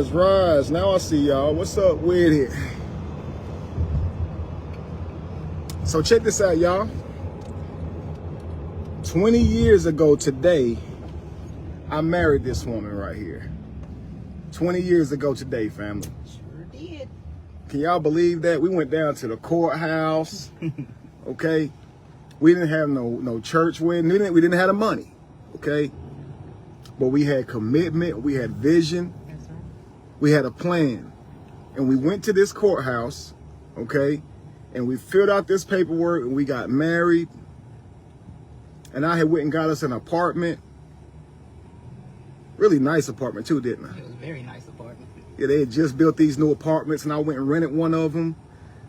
Rise. Now I see y'all. What's up with it? So check this out, y'all. 20 years ago today, I married this woman right here. 20 years ago today, family. Sure did. Can y'all believe that? We went down to the courthouse, okay? We didn't have no church wedding. We didn't have the money, okay? But we had commitment, we had vision, That's right. we had a plan. And we went to this courthouse, okay? And we filled out this paperwork and we got married. And I had went and got us an apartment. Really nice apartment too, didn't I? It was a very nice apartment. Yeah, they had just built these new apartments and I went and rented one of them.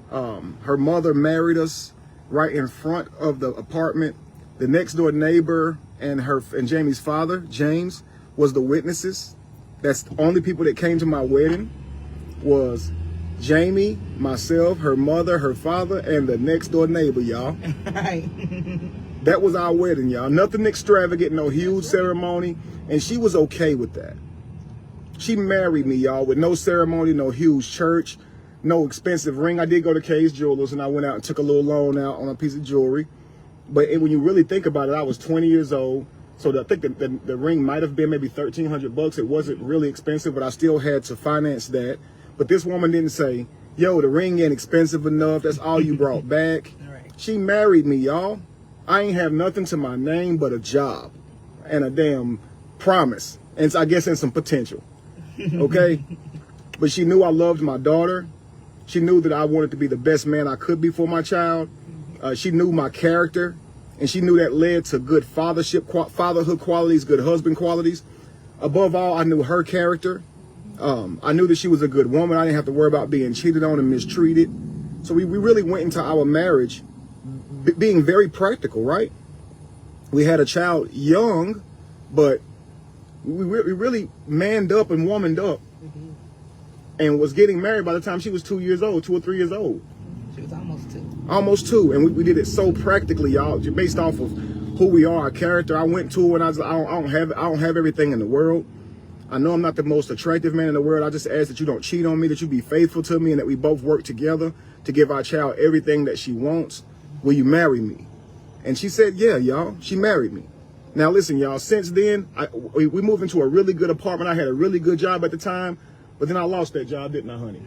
Her mother married us right in front of the apartment. The next door neighbor and Jamie's father, James, was the witnesses. That's the only people that came to my wedding was Jamie, myself, her mother, her father, and the next door neighbor, y'all. Right. That was our wedding, y'all. Nothing extravagant, no huge ceremony. And she was okay with that. She married me, y'all, with no ceremony, no huge church, no expensive ring. I did go to Kay's Jewelers and I went out and took a little loan out on a piece of jewelry. But when you really think about it, I was 20 years old. So I think the ring might have been maybe $1,300. It wasn't really expensive, but I still had to finance that. But this woman didn't say, yo, the ring ain't expensive enough. That's all you brought back. Right. She married me, y'all. I ain't have nothing to my name but a job and a damn promise. And I guess and some potential. Okay? But she knew I loved my daughter. She knew that I wanted to be the best man I could be for my child. She knew my character. And she knew that led to good fatherhood qualities, good husband qualities. Above all, I knew her character. I knew that she was a good woman. I didn't have to worry about being cheated on and mistreated. So we really went into our marriage being very practical, right? We had a child young, but we really manned up and womaned up and was getting married by the time she was 2 years old, 2 or 3 years old. She was almost 2. Almost 2. And we did it so practically, y'all, based off of who we are, our character. I went to her and I was like, I don't have everything in the world. I know I'm not the most attractive man in the world. I just ask that you don't cheat on me, that you be faithful to me, and that we both work together to give our child everything that she wants. Will you marry me? And she said, yeah, y'all. She married me. Now, listen, y'all, since then, we moved into a really good apartment. I had a really good job at the time, but then I lost that job, didn't I, honey?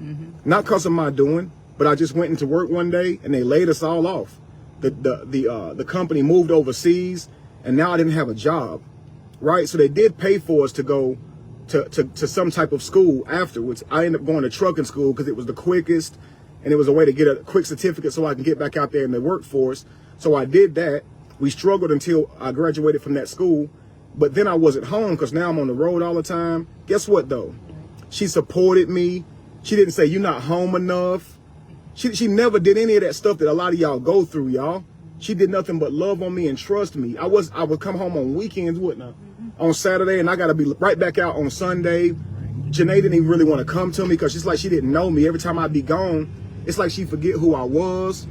Not because of my doing, but I just went into work one day and they laid us all off. The company moved overseas and now I didn't have a job, right? So they did pay for us to go to some type of school afterwards. I ended up going to trucking school because it was the quickest and it was a way to get a quick certificate so I can get back out there in the workforce. So I did that. We struggled until I graduated from that school, but then I wasn't home because now I'm on the road all the time. Guess what though? She supported me. She didn't say, you're not home enough. She never did any of that stuff that a lot of y'all go through, y'all. She did nothing but love on me and trust me. I would come home on weekends, wouldn't I? On Saturday, and I got to be right back out on Sunday. Janae didn't even really want to come to me because she's like, she didn't know me. Every time I'd be gone, it's like she forget who I was.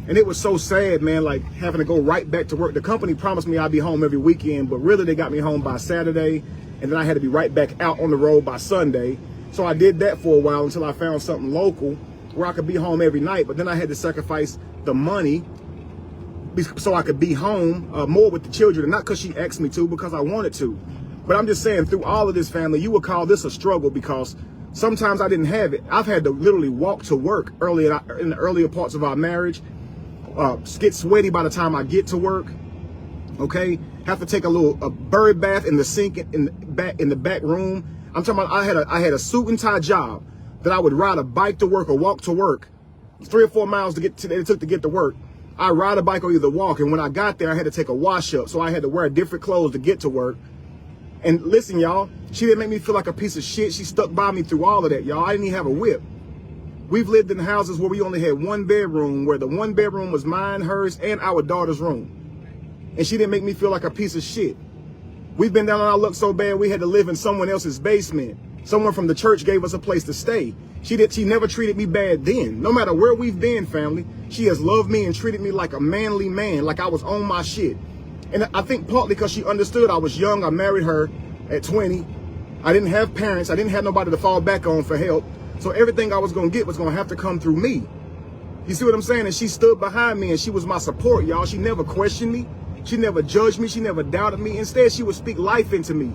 And it was so sad, man, like having to go right back to work. The company promised me I'd be home every weekend, but really they got me home by Saturday. And then I had to be right back out on the road by Sunday. So I did that for a while until I found something local where I could be home every night. But then I had to sacrifice the money so I could be home more with the children. And not because she asked me to, because I wanted to. But I'm just saying, through all of this, family, you would call this a struggle because sometimes I didn't have it. I've had to literally walk to work in the earlier parts of our marriage. Get sweaty by the time I get to work. Okay, have to take a bird bath in the sink in the back room. I'm talking about I had a suit and tie job that I would ride a bike to work or walk to work. 3 or 4 miles it took to get to work. I ride a bike or either walk, and when I got there, I had to take a wash up, so I had to wear different clothes to get to work. And listen, y'all, she didn't make me feel like a piece of shit. She stuck by me through all of that, y'all. I didn't even have a whip. We've lived in houses where we only had 1 bedroom, where the 1 bedroom was mine, hers, and our daughter's room. And she didn't make me feel like a piece of shit. We've been down on our luck so bad we had to live in someone else's basement. Someone from the church gave us a place to stay. She never treated me bad then. No matter where we've been, family, she has loved me and treated me like a manly man, like I was on my shit. And I think partly because she understood I was young. I married her at 20. I didn't have parents. I didn't have nobody to fall back on for help. So everything I was going to get was going to have to come through me. You see what I'm saying? And she stood behind me and she was my support, y'all. She never questioned me. She never judged me. She never doubted me. Instead, she would speak life into me.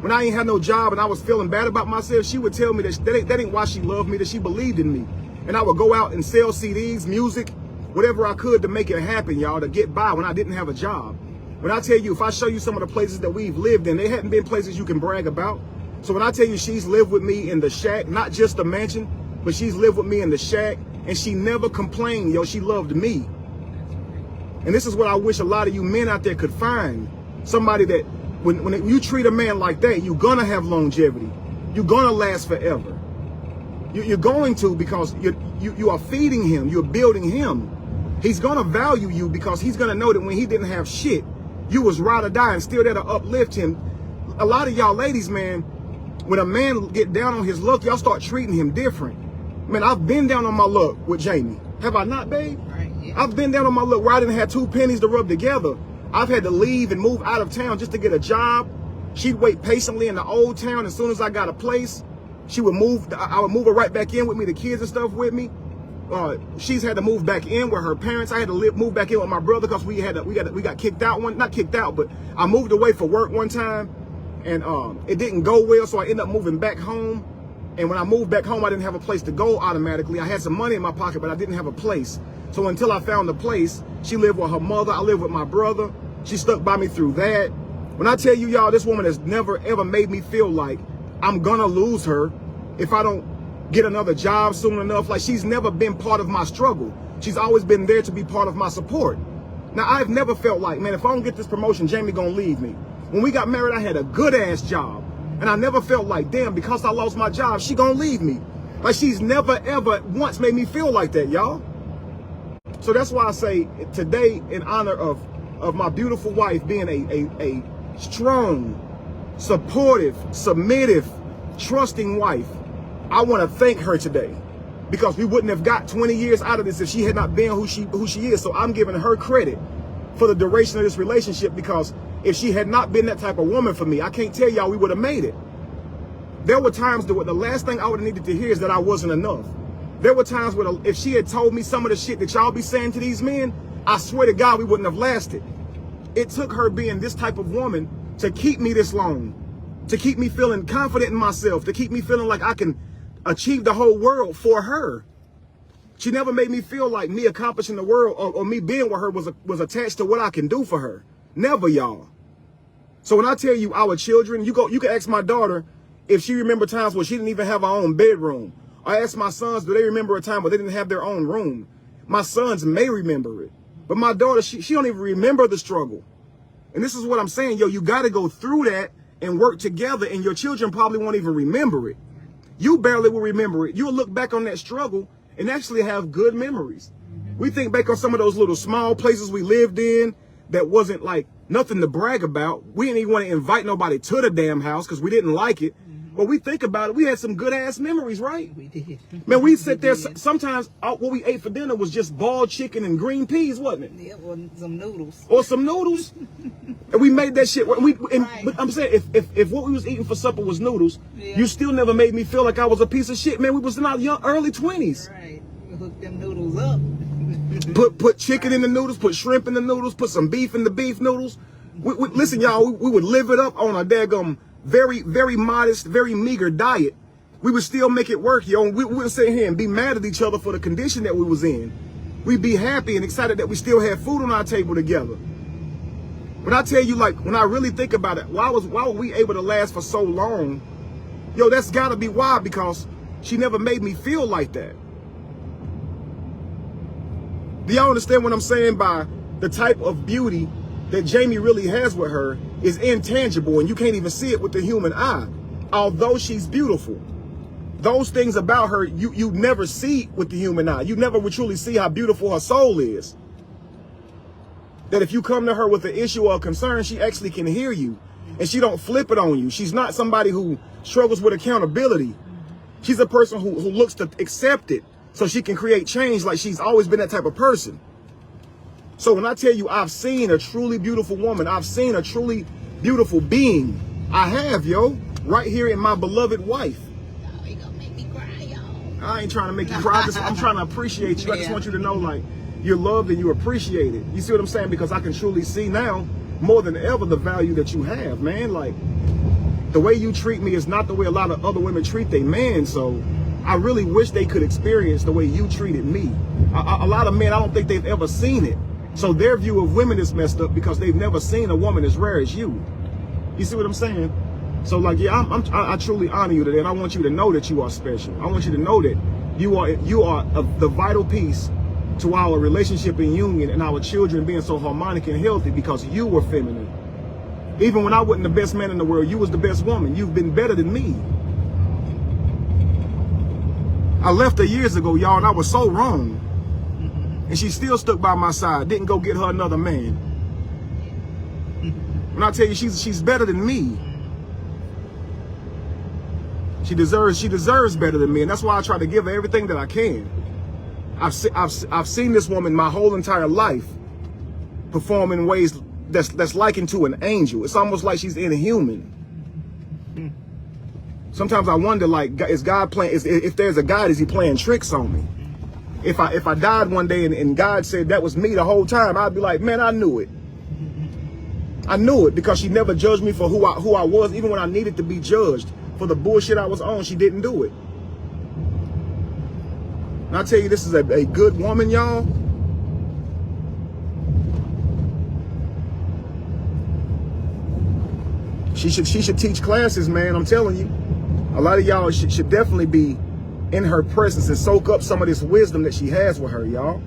When I ain't had no job and I was feeling bad about myself, she would tell me that ain't why she loved me, that she believed in me. And I would go out and sell CDs, music, whatever I could to make it happen, y'all, to get by when I didn't have a job. When I tell you, if I show you some of the places that we've lived in, they hadn't been places you can brag about. So when I tell you she's lived with me in the shack, not just the mansion, but she's lived with me in the shack, and she never complained, yo, she loved me. And this is what I wish a lot of you men out there could find. Somebody that, when you treat a man like that, you're gonna have longevity. You're gonna last forever. You're going to, because you are feeding him, you're building him. He's gonna value you because he's gonna know that when he didn't have shit, you was ride or die and still there to uplift him. A lot of y'all ladies, man, when a man get down on his luck, y'all start treating him different. Man, I've been down on my luck with Jamie. Have I not, babe? Right, yeah. I've been down on my luck where I didn't have 2 pennies to rub together. I've had to leave and move out of town just to get a job. She'd wait patiently in the old town. As soon as I got a place, she would move. I would move her right back in with me, the kids and stuff with me. She's had to move back in with her parents. I had to move back in with my brother because we got kicked out not kicked out, but I moved away for work one time, and it didn't go well, so I ended up moving back home. And when I moved back home, I didn't have a place to go automatically. I had some money in my pocket, but I didn't have a place. So until I found a place, she lived with her mother. I lived with my brother. She stuck by me through that. When I tell you, y'all, this woman has never, ever made me feel like I'm gonna lose her if I don't get another job soon enough. Like, she's never been part of my struggle. She's always been there to be part of my support. Now, I've never felt like, man, if I don't get this promotion, Jamie gonna leave me. When we got married, I had a good-ass job. And I never felt like, damn, because I lost my job, she gonna leave me. Like, she's never, ever once made me feel like that, y'all. So that's why I say today, in honor of my beautiful wife being a strong, supportive, submissive, trusting wife, I want to thank her today, because we wouldn't have got 20 years out of this if she had not been who she is. So I'm giving her credit for the duration of this relationship, because if she had not been that type of woman for me, I can't tell y'all we would have made it. There were times that the last thing I would have needed to hear is that I wasn't enough. There were times where if she had told me some of the shit that y'all be saying to these men, I swear to God, we wouldn't have lasted. It took her being this type of woman to keep me this long, to keep me feeling confident in myself, to keep me feeling like I can achieve the whole world for her. She never made me feel like me accomplishing the world or me being with her was attached to what I can do for her. Never, y'all. So when I tell you our children, you can ask my daughter if she remember times where she didn't even have her own bedroom. I ask my sons, do they remember a time where they didn't have their own room? My sons may remember it, but my daughter, she don't even remember the struggle. And this is what I'm saying, yo, you got to go through that and work together, and your children probably won't even remember it. You barely will remember it. You'll look back on that struggle and actually have good memories. We think back on some of those little small places we lived in that wasn't like nothing to brag about. We didn't even want to invite nobody to the damn house because we didn't like it. But we think about it, we had some good ass memories, right? We did. Man, we sit there, sometimes what we ate for dinner was just boiled chicken and green peas, wasn't it? Yeah, well, some noodles. Or some noodles. And we made that shit. Right. But I'm saying, if what we was eating for supper was noodles, yeah, you still never made me feel like I was a piece of shit. Man, we was in our early 20s. Right. We hooked them noodles up. Put chicken in the noodles, put shrimp in the noodles, put some beef in the beef noodles. Listen, y'all, we would live it up on a daggum very, very modest, very meager diet. We would still make it work, yo. And we wouldn't sit here and be mad at each other for the condition that we was in. We'd be happy and excited that we still had food on our table together. When I tell you, like, when I really think about it, why were we able to last for so long? Yo, that's gotta be why, because she never made me feel like that. Do y'all understand what I'm saying by the type of beauty that Jamie really has with her is intangible, and you can't even see it with the human eye. Although she's beautiful, those things about her, you never see with the human eye. You never would truly see how beautiful her soul is. That if you come to her with an issue or a concern, she actually can hear you, and she don't flip it on you. She's not somebody who struggles with accountability. She's a person who looks to accept it so she can create change. Like, she's always been that type of person. So when I tell you I've seen a truly beautiful woman, I've seen a truly beautiful being, I have, yo. right here in my beloved wife. Oh, you gonna make me cry, y'all. I ain't trying to make you cry. I'm trying to appreciate you. I just want you to know, like, you're loved and you appreciate it. You see what I'm saying? Because I can truly see now, more than ever, the value that you have, man. Like, the way you treat me is not the way a lot of other women treat their man. So I really wish they could experience the way you treated me. A lot of men, I don't think they've ever seen it. So their view of women is messed up because they've never seen a woman as rare as you. You see what I'm saying? So, like, yeah, I truly honor you today, and I want you to know that you are special. I want you to know that you are the vital piece to our relationship and union and our children being so harmonic and healthy because you were feminine. Even when I wasn't the best man in the world, you was the best woman. You've been better than me. I left her years ago, y'all, and I was so wrong. And she still stuck by my side, didn't go get her another man. When I tell you she's better than me. She deserves better than me, and that's why I try to give her everything that I can. I've seen this woman my whole entire life perform in ways that's likened to an angel. It's almost like she's inhuman. Sometimes I wonder, like, is God playing? If there's a God, is He playing tricks on me? If I died one day and God said that was me the whole time, I'd be like, man, I knew it. I knew it because she never judged me for who I was, even when I needed to be judged for the bullshit I was on. She didn't do it. And I tell you, this is a good woman, y'all. She should teach classes, man. I'm telling you, a lot of y'all should definitely be in her presence and soak up some of this wisdom that she has with her, y'all.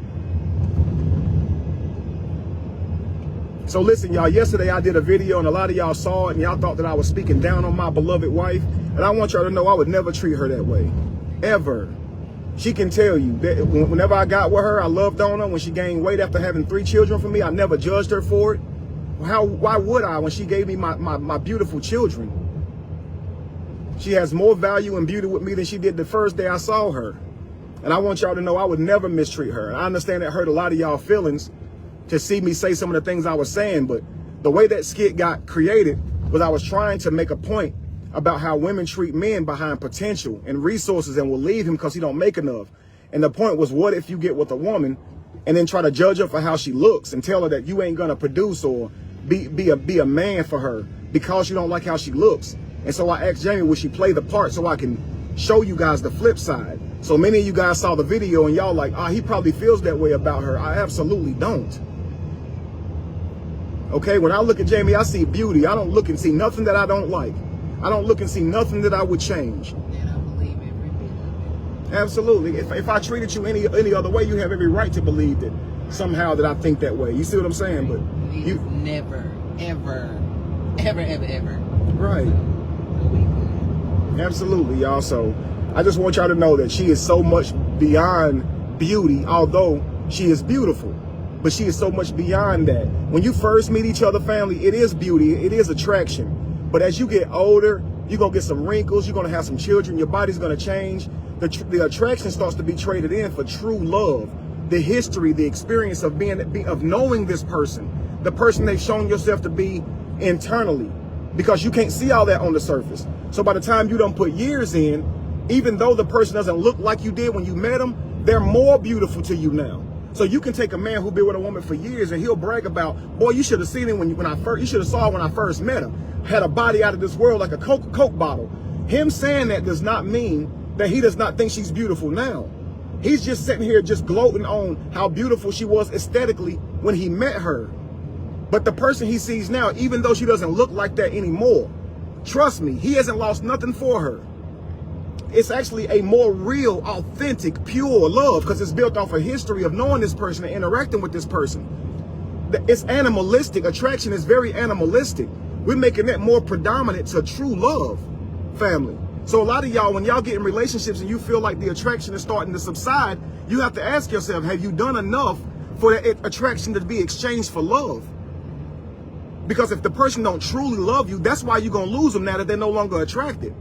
So listen, y'all, yesterday I did a video and a lot of y'all saw it and y'all thought that I was speaking down on my beloved wife. And I want y'all to know I would never treat her that way, ever. She can tell you that whenever I got with her, I loved on her. When she gained weight after having 3 children from me, I never judged her for it. Why would I when she gave me my beautiful children? She has more value and beauty with me than she did the first day I saw her. And I want y'all to know I would never mistreat her. I understand it hurt a lot of y'all feelings to see me say some of the things I was saying, but the way that skit got created was I was trying to make a point about how women treat men behind potential and resources and will leave him because he don't make enough. And the point was, what if you get with a woman and then try to judge her for how she looks and tell her that you ain't gonna produce or be a man for her because you don't like how she looks? And so I asked Jamie, would she play the part so I can show you guys the flip side? So many of you guys saw the video and y'all like, he probably feels that way about her. I absolutely don't. Okay, when I look at Jamie, I see beauty. I don't look and see nothing that I don't like. I don't look and see nothing that I would change. And I believe every bit of it. Absolutely. If I treated you any other way, you have every right to believe that somehow that I think that way. You see what I'm saying? But you never, ever. Right. Absolutely, y'all. So I just want y'all to know that she is so much beyond beauty, although she is beautiful. But she is so much beyond that. When you first meet each other, family, it is beauty, it is attraction. But as you get older, you're going to get some wrinkles, you're going to have some children, your body's going to change. The attraction starts to be traded in for true love. The history, the experience of knowing this person, the person they've shown yourself to be internally. Because you can't see all that on the surface. So by the time you don't put years in, even though the person doesn't look like you did when you met them, they're more beautiful to you now. So you can take a man who's been with a woman for years and he'll brag about, boy, you should have seen him you should have saw him when I first met him. Had a body out of this world like a Coke bottle. Him saying that does not mean that he does not think she's beautiful now. He's just sitting here just gloating on how beautiful she was aesthetically when he met her. But the person he sees now, even though she doesn't look like that anymore, trust me, he hasn't lost nothing for her. It's actually a more real, authentic, pure love because it's built off a history of knowing this person and interacting with this person. It's animalistic. Attraction is very animalistic. We're making that more predominant to true love, family. So a lot of y'all, when y'all get in relationships and you feel like the attraction is starting to subside, you have to ask yourself, have you done enough for that attraction to be exchanged for love? Because if the person don't truly love you, that's why you're going to lose them now that they're no longer attracted.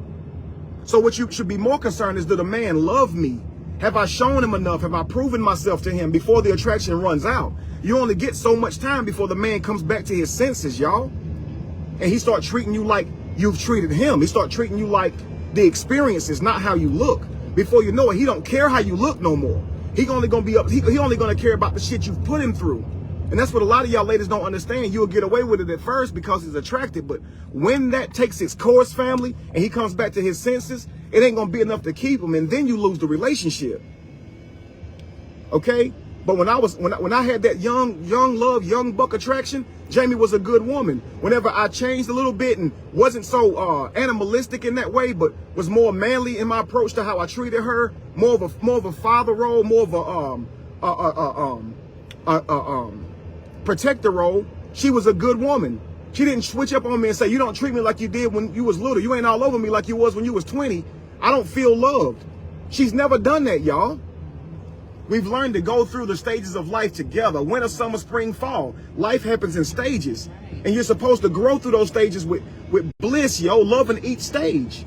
So what you should be more concerned is, did the man love me? Have I shown him enough? Have I proven myself to him before the attraction runs out? You only get so much time before the man comes back to his senses, y'all. And he starts treating you like you've treated him. He start treating you like the experiences, not how you look. Before you know it, he don't care how you look no more. He only gonna be up. He only gonna care about the shit you've put him through. And that's what a lot of y'all ladies don't understand. You'll get away with it at first because he's attractive, but when that takes its course, family, and he comes back to his senses, it ain't gonna be enough to keep him, and then you lose the relationship. Okay? But when I had that young love, young buck attraction, Jamie was a good woman. Whenever I changed a little bit and wasn't so animalistic in that way, but was more manly in my approach to how I treated her, more of a father role, more of a protector role, she was a good woman. She didn't switch up on me and say, you don't treat me like you did when you was little. You ain't all over me like you was when you was 20. I don't feel loved. She's never done that, y'all. We've learned to go through the stages of life together. Winter, summer, spring, fall. Life happens in stages. And you're supposed to grow through those stages with bliss, yo, loving each stage.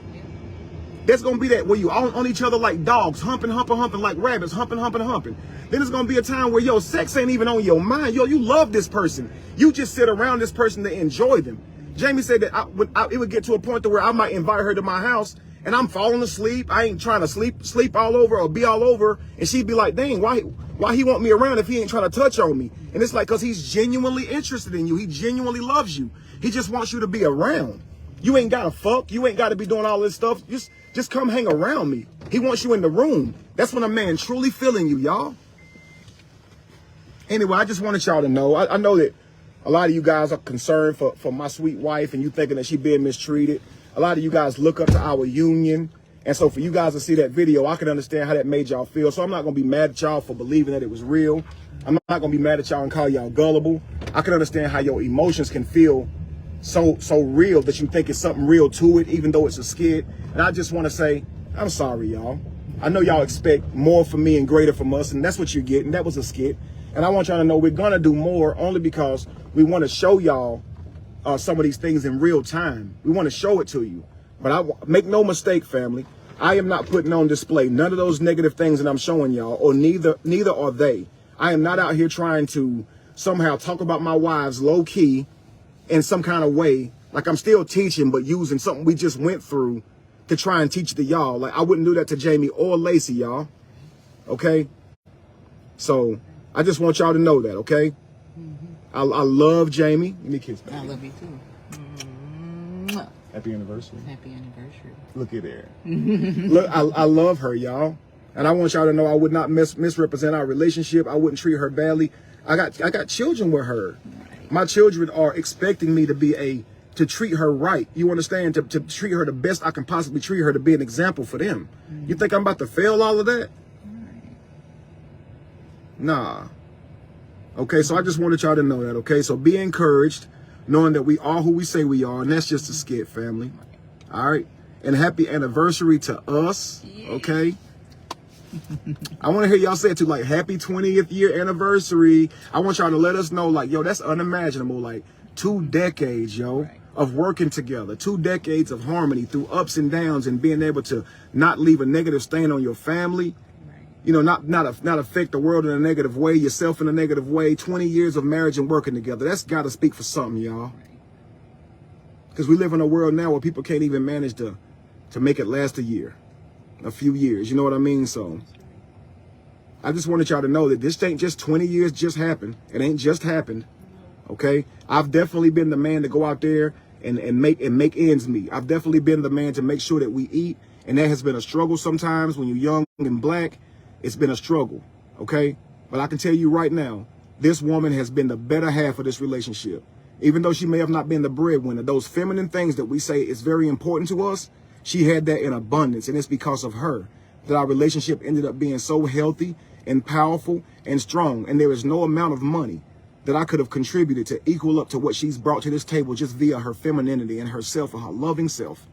There's going to be that where you on each other like dogs, humping like rabbits, humping. Then there's going to be a time where, yo, sex ain't even on your mind. Yo, you love this person. You just sit around this person to enjoy them. Jamie said that it would get to a point to where I might invite her to my house and I'm falling asleep. I ain't trying to sleep all over or be all over. And she'd be like, dang, why he want me around if he ain't trying to touch on me? And it's like, because he's genuinely interested in you. He genuinely loves you. He just wants you to be around. You ain't got to fuck. You ain't got to be doing all this stuff. Just come hang around me. He wants you in the room. That's when a man truly feeling you, y'all. Anyway, I just wanted y'all to know. I know that a lot of you guys are concerned for my sweet wife and you thinking that she being mistreated. A lot of you guys look up to our union. And so for you guys to see that video, I can understand how that made y'all feel. So I'm not going to be mad at y'all for believing that it was real. I'm not going to be mad at y'all and call y'all gullible. I can understand how your emotions can feel so real that you think it's something real to it, even though it's a skit. And I just want to say, I'm sorry, y'all. I know y'all expect more from me and greater from us, and that's what you're getting. That was a skit. And I want y'all to know we're going to do more only because we want to show y'all some of these things in real time. We want to show it to you. But make no mistake, family, I am not putting on display none of those negative things that I'm showing y'all, or neither are they. I am not out here trying to somehow talk about my wives low key in some kind of way, like I'm still teaching, but using something we just went through to try and teach to y'all. Like I wouldn't do that to Jamie or Lacey, y'all. Okay? So I just want y'all to know that, okay? I love Jamie. Give me a kiss, baby. I love you too. Happy anniversary. Happy anniversary. Look at there. Look, I love her, y'all. And I want y'all to know I would not misrepresent our relationship. I wouldn't treat her badly. I got children with her. Right. My children are expecting me to treat her right. You understand? To treat her the best I can possibly treat her, to be an example for them. You think I'm about to fail all of that? Right. Nah. Okay, so I just wanted y'all to know that, okay? So be encouraged, knowing that we are who we say we are, and that's just a skit, family. All right? And happy anniversary to us, okay? I want to hear y'all say it too, like, happy 20th year anniversary. I want y'all to let us know, like, yo, that's unimaginable. Like, 2 decades, yo, of working together. 2 decades of harmony through ups and downs, and being able to not leave a negative stain on your family. You know, not affect the world in a negative way, yourself in a negative way. 20 years of marriage and working together. That's got to speak for something, y'all. Because we live in a world now where people can't even manage to make it last a few years. You know what I mean? So I just wanted y'all to know that this ain't just 20 years just happened. It ain't just happened. Okay? I've definitely been the man to go out there and make ends meet. I've definitely been the man to make sure that we eat. And that has been a struggle sometimes when you're young and black. It's been a struggle, okay? But I can tell you right now, this woman has been the better half of this relationship. Even though she may have not been the breadwinner, those feminine things that we say is very important to us, she had that in abundance. And it's because of her that our relationship ended up being so healthy and powerful and strong. And there is no amount of money that I could have contributed to equal up to what she's brought to this table just via her femininity and herself and her loving self.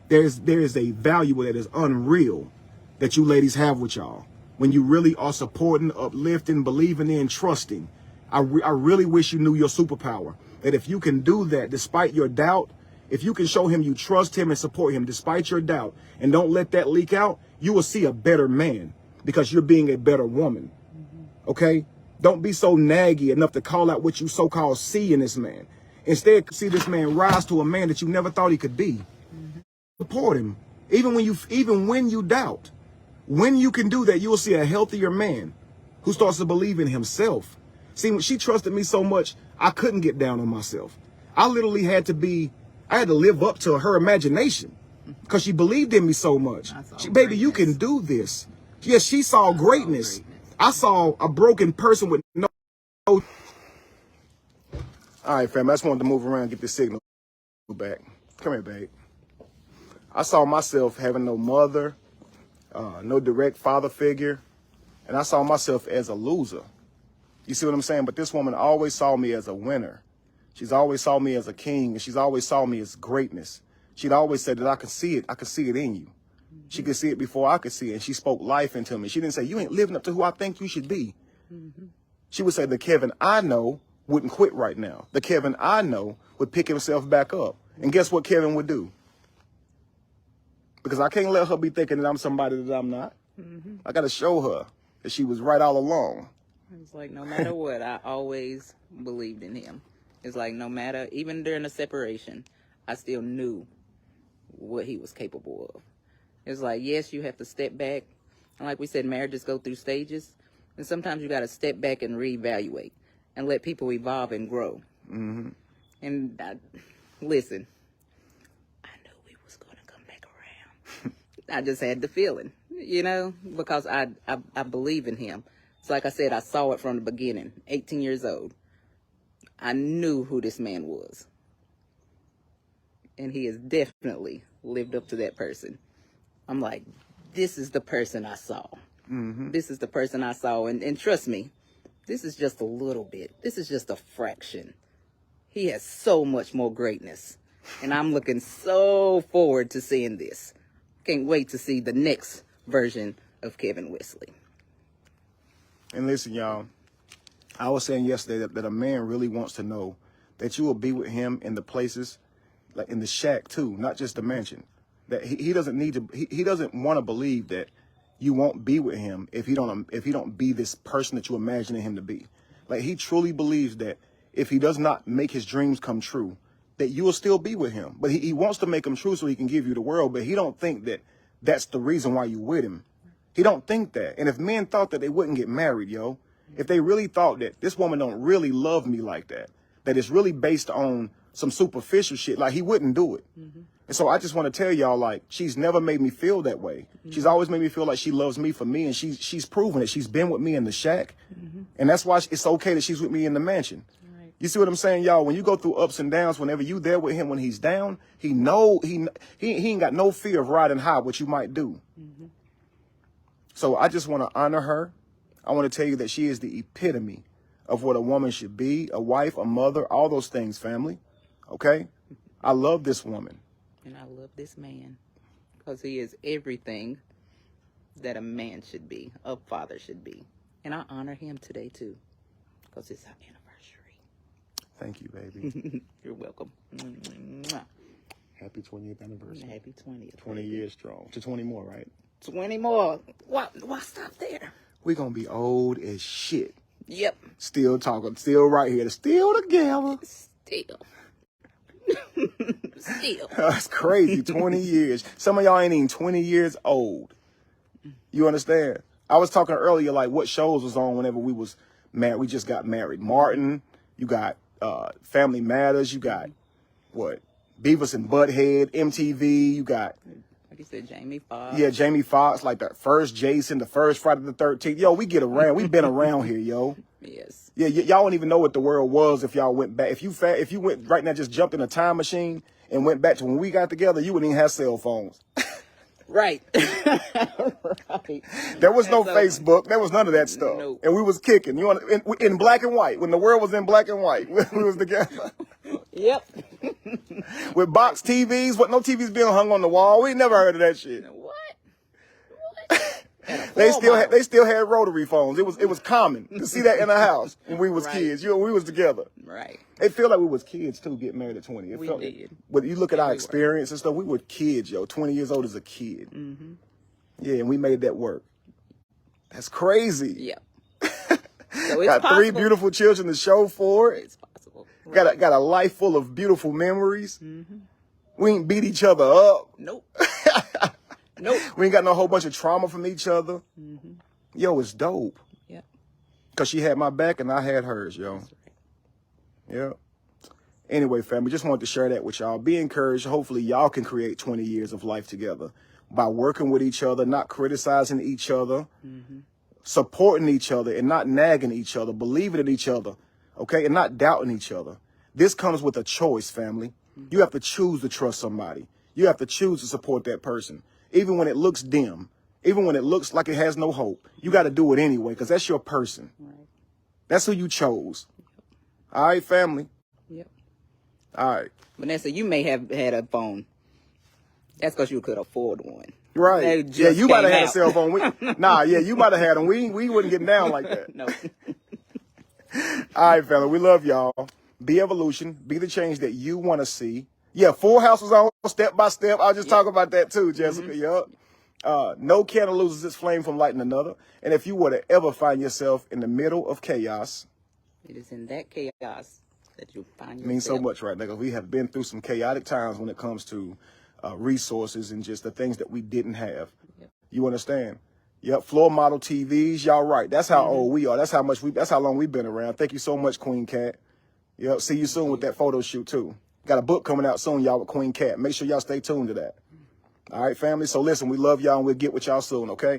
There is a value that is unreal that you ladies have with y'all when you really are supporting, uplifting, believing in, trusting. I really wish you knew your superpower, that if you can do that despite your doubt, if you can show him you trust him and support him despite your doubt, and don't let that leak out, you will see a better man because you're being a better woman. Okay? Don't be so naggy enough to call out what you so-called see in this man. Instead, see this man rise to a man that you never thought he could be. Support him. Even when you doubt. When you can do that, you will see a healthier man who starts to believe in himself. See, she trusted me so much, I couldn't get down on myself. I literally had to live up to her imagination because she believed in me so much. Baby, you can do this. Yes, she saw greatness. I saw a broken person with no. All right, fam, I just wanted to move around and get this signal back. Come here, babe. I saw myself having no mother, no direct father figure, and I saw myself as a loser. You see what I'm saying? But this woman always saw me as a winner. She's always saw me as a king, and she's always saw me as greatness. She'd always said that I could see it. I could see it in you. She could see it before I could see it, and she spoke life into me. She didn't say, you ain't living up to who I think you should be. She would say, the Kevin I know wouldn't quit right now. The Kevin I know would pick himself back up. And guess what Kevin would do? Because I can't let her be thinking that I'm somebody that I'm not. I got to show her that she was right all along. It's like no matter what, I always believed in him. It's like no matter, even during the separation, I still knew what he was capable of. It's like, yes, you have to step back. And like we said, marriages go through stages. And sometimes you got to step back and reevaluate and let people evolve and grow. And listen, I knew we was going to come back around. I just had the feeling, you know, because I believe in him. It's like I said, I saw it from the beginning, 18 years old. I knew who this man was. And he has definitely lived up to that person. I'm like, this is the person I saw. This is the person I saw. And trust me, this is just a little bit. This is just a fraction. He has so much more greatness. And I'm looking so forward to seeing this. Can't wait to see the next version of Kevin Wesley. And listen, y'all, I was saying yesterday that a man really wants to know that you will be with him in the places, like in the shack too, not just the mansion. That he doesn't need to, he doesn't want to believe that you won't be with him if he don't be this person that you imagining him to be. Like he truly believes that if he does not make his dreams come true, that you will still be with him. But he wants to make them true so he can give you the world, but he don't think that that's the reason why you with him. He don't think that. And if men thought that they wouldn't get married, yo, if they really thought that this woman don't really love me like that, that it's really based on some superficial shit, like he wouldn't do it. And so I just want to tell y'all, like, she's never made me feel that way. She's always made me feel like she loves me for me, and she's proven it. She's been with me in the shack, and that's why it's okay that she's with me in the mansion. Right. You see what I'm saying, y'all? When you go through ups and downs, whenever you there with him when he's down, he ain't got no fear of riding high, what you might do. So I just want to honor her. I want to tell you that she is the epitome of what a woman should be, a wife, a mother, all those things, family. Okay? I love this woman. And I love this man because he is everything that a man should be, a father should be. And I honor him today, too, because it's our anniversary. Thank you, baby. You're welcome. Happy 20th anniversary. Happy 20th. 20 years strong. To 20 more, right? 20 more. Why stop there? We're going to be old as shit. Yep. Still talking, still right here, still together. Still. Still. That's crazy. 20 years. Some of y'all ain't even 20 years old. You understand? I was talking earlier, like what shows was on whenever we was married. We just got married. Martin, you got Family Matters, you got what? Beavis and Butthead, MTV, you got, like you said, Jamie Foxx. Yeah, Jamie Foxx, like the first Jason, the first Friday the 13th. Yo, we get around. We've been around here, yo. Yes. Yeah, y'all don't even know what the world was if y'all went back. If you went right now, just jumped in a time machine and went back to when we got together, you wouldn't even have cell phones. Right. Right. There was no Facebook. There was none of that stuff. Nope. And we was kicking. You in black and white. When the world was in black and white, we was together. Yep. With box TVs, no TVs being hung on the wall. We never heard of that shit. What? They still had rotary phones. It was common to see that in a house when we was kids. We was together. Right. It feel like we was kids too, getting married at 20. We did. But you look at our experience and stuff, we were kids, yo. 20 years old as a kid. Mm-hmm. Yeah, and we made that work. That's crazy. Yep. So it's Got possible. 3 beautiful children to show for it. It's possible. Got a life full of beautiful memories. Mm-hmm. We ain't beat each other up. Nope. Nope. We ain't got no whole bunch of trauma from each other. Mm-hmm. Yo, it's dope. Yep. Because she had my back and I had hers, yo. That's right. Yeah. Anyway, family, just wanted to share that with y'all. Be encouraged. Hopefully, y'all can create 20 years of life together by working with each other, not criticizing each other, supporting each other, and not nagging each other, believing in each other, okay, and not doubting each other. This comes with a choice, family. You have to choose to trust somebody. You have to choose to support that person, even when it looks dim, even when it looks like it has no hope. You got to do it anyway because that's your person. Right. That's who you chose. All right, family. Yep. All right. Vanessa, you may have had a phone. That's because you could afford one. Right. They Yeah, just you might have came had a out. cell phone. Yeah, you might have had them. We wouldn't get down like that. No. All right, fella. We love y'all. Be evolution. Be the change that you want to see. Yeah, Full House was on step by step. I'll just talk about that too, Jessica. Yep. No candle loses its flame from lighting another. And if you were to ever find yourself in the middle of chaos, It is in that chaos that you find yourself. it means so much right now. We have been through some chaotic times when it comes to resources and just the things that we didn't have. Yep. You understand? Yep. Floor model TVs. Y'all right. That's how old we are. That's how long we've been around. Thank you so much, Queen Cat. Yep. See you soon with that photo shoot too. Got a book coming out soon, y'all, with Queen Cat. Make sure y'all stay tuned to that. All right, family. So listen, we love y'all and we'll get with y'all soon, okay?